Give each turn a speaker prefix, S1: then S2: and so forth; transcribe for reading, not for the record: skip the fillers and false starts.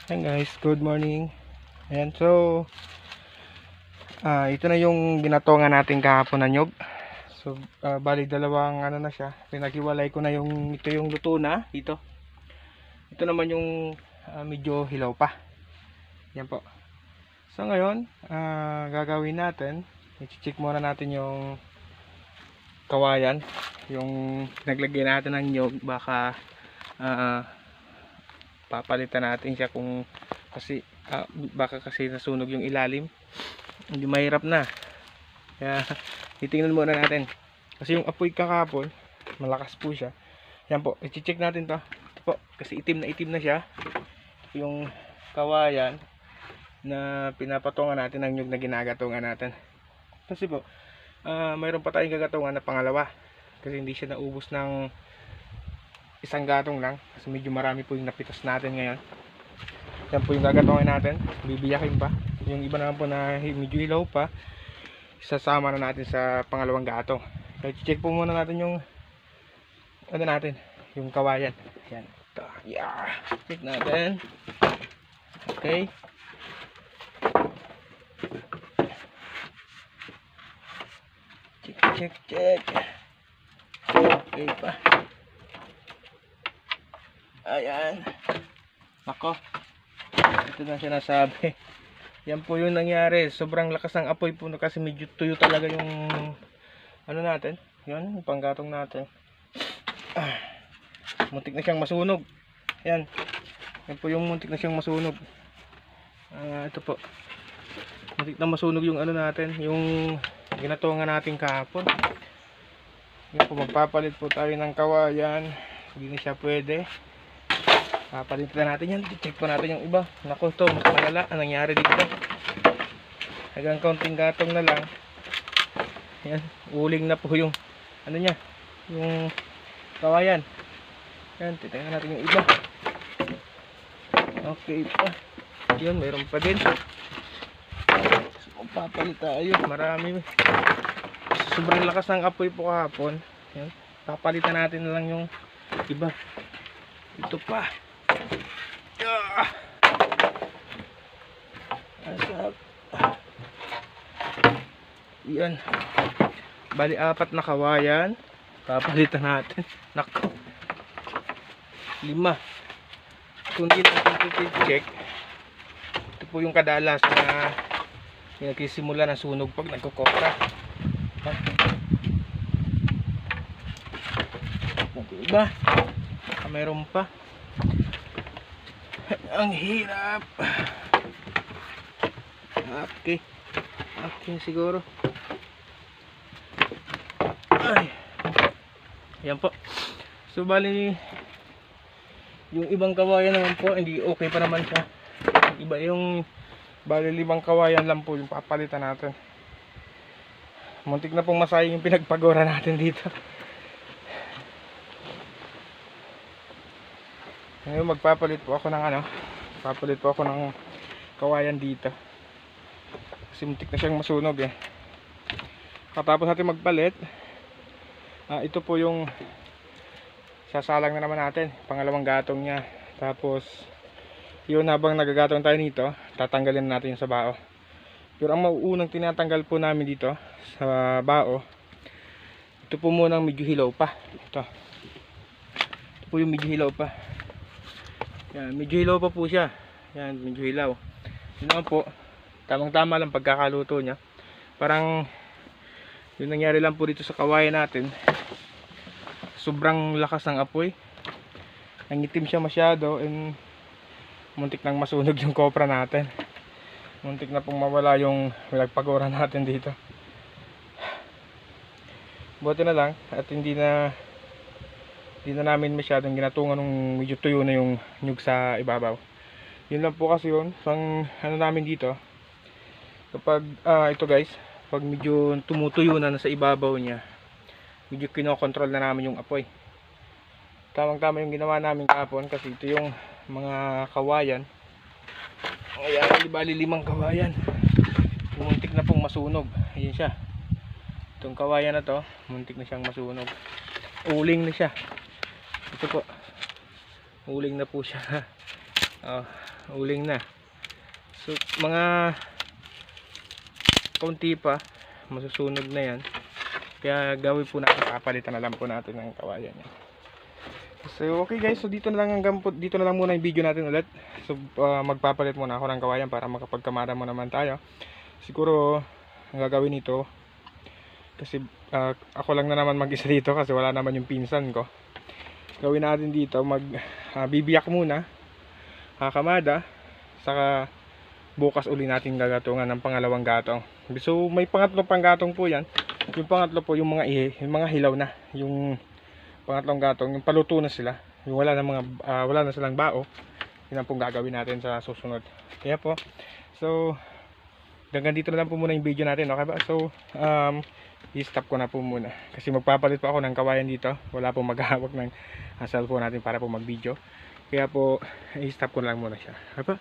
S1: Ayan guys, good morning. Ayan, so ito na yung ginatongan natin kahapon na nyog. So bali dalawang ano na siya. Pinaghiwalay ko na yung ito yung luto na dito. Ito naman yung medyo hilaw pa. Yan po. So ngayon, gagawin natin, i-check muna natin yung kawayan, yung naglagay natin ng nyog. Baka papalitan natin siya kung kasi baka kasi nasunog yung ilalim, hindi mahirap na, kaya titingnan muna natin kasi yung apoy kakapon malakas po siya. Yan po, i-check natin to. Ito po, kasi itim na siya yung kawayan na pinapatungan natin ng nyug na ginagatungan natin. Kasi po mayroon pa tayong gagatungan na pangalawa kasi hindi siya naubos ng isang gatong lang kasi medyo marami po yung napitas natin ngayon. Yan po yung gagatungan natin, bibiyakin pa. Yung iba naman po na medyo hilaw pa, isasama na natin sa pangalawang gatong. So check po muna natin yung ano natin, yung kawayan. Yan, ito, yeah. Check natin. Okay, check. Okay pa. Ayan. Nako, ito na sinasabi. Yan po yung nangyari. Sobrang lakas ng apoy po kasi medyo tuyo talaga yung ano natin. Yan, yung panggatong natin. Muntik na siyang masunog. Yan. Yan po yung muntik na siyang masunog. Ito po. Muntik na masunog yung ano natin, yung ginatungan natin kahapon. Yan po, magpapalit po tayo ng kawayan. Hindi na siya pwede. Papalitan natin yan. Check po natin yung iba. Naku, ito mas malala ang nangyari dito. Hanggang kaunting gatong na lang. Yan, uling na po yung ano niya, yung kawayan. Yan, titingnan natin yung iba. Okay pa. Yun, mayroon pa din. So, papalit tayo. Marami. Sobrang lakas ng apoy po kahapon. Yan, papalitan natin na lang yung iba. Ito pa. Asap. Yan. Bali apat na kawayan. Papalitan natin. Nako. 5. Kung di natin check, ito po yung kadalas na nagsisimula ng sunog pag nagkukopra. Diba? Mayroon pa. Ang hirap. Okay siguro. Ay. Yan po. So bali yung ibang kawayan naman po hindi okay pa naman siya. Iba yung bali 5 kawayan lang po yung papalitan natin. Muntik na pong masayang yung pinagpagora natin dito. Ngayon magpapalit po ako ng kawayan dito. Kasi muntik na siyang masunog eh. Katapos natin magpalit, ito po yung sasalang na naman natin, pangalawang gatong niya. Tapos yun, habang nagagatong tayo nito, tatanggalin natin yung sa bao. Pero ang mauunang tinatanggal po namin dito sa bao, ito po munang medyo hilaw pa. Ito po yung medyo hilaw pa. Yan, medyo hilaw pa po siya. Yan, medyo hilaw. Yun naman po, tamang tama lang pagkakaluto niya. Parang yung nangyari lang po dito sa kawayan natin, sobrang lakas ng apoy, nangitim siya masyado, and muntik nang masunog yung kopra natin. Muntik na pong mawala yung pinagpagora natin dito. Buti na lang at hindi na namin masyadong ginatungan nung medyo tuyo na yung nyug sa ibabaw. Yun lang po kasi yun. Ang ano namin dito, kapag ito guys, pag medyo tumutuyo na sa ibabaw niya, medyo kinokontrol na namin yung apoy. Tamang tama yung ginawa namin kahapon kasi ito yung mga kawayan. Ayan, bali 5 kawayan. Muntik na pong masunog. Ayan siya. Itong kawayan na to, muntik na siyang masunog. Uling na siya. Ito po, uling na po siya. uling na. So mga kaunti pa, masusunog na yan. Kaya gawin po natin, papalitan na lang po natin ng kawayan yan. So okay guys, so dito na lang muna yung video natin ulit. So magpapalit muna ako ng kawayan para makapagkamara mo naman tayo. Siguro ang gagawin nito, kasi ako lang na naman mag-isa dito kasi wala naman yung pinsan ko. Gawin natin dito, bibiyak muna, kamada, saka bukas uli natin gagatungan ng pangalawang gatong. So may pangatlong panggatong po yan. Yung pangatlo po yung mga hilaw na, yung pangatlong gatong, yung paluto na sila, yung wala na silang bao. Yun ang pong gagawin natin sa susunod. Kaya po, so hanggang dito na lang po muna yung video natin, okay ba? So i-stop ko na po muna kasi magpapalit po ako ng kawayan dito. Wala pong maghahawak ng cellphone natin para po mag video. Kaya po i-stop ko na lang muna siya, okay ba?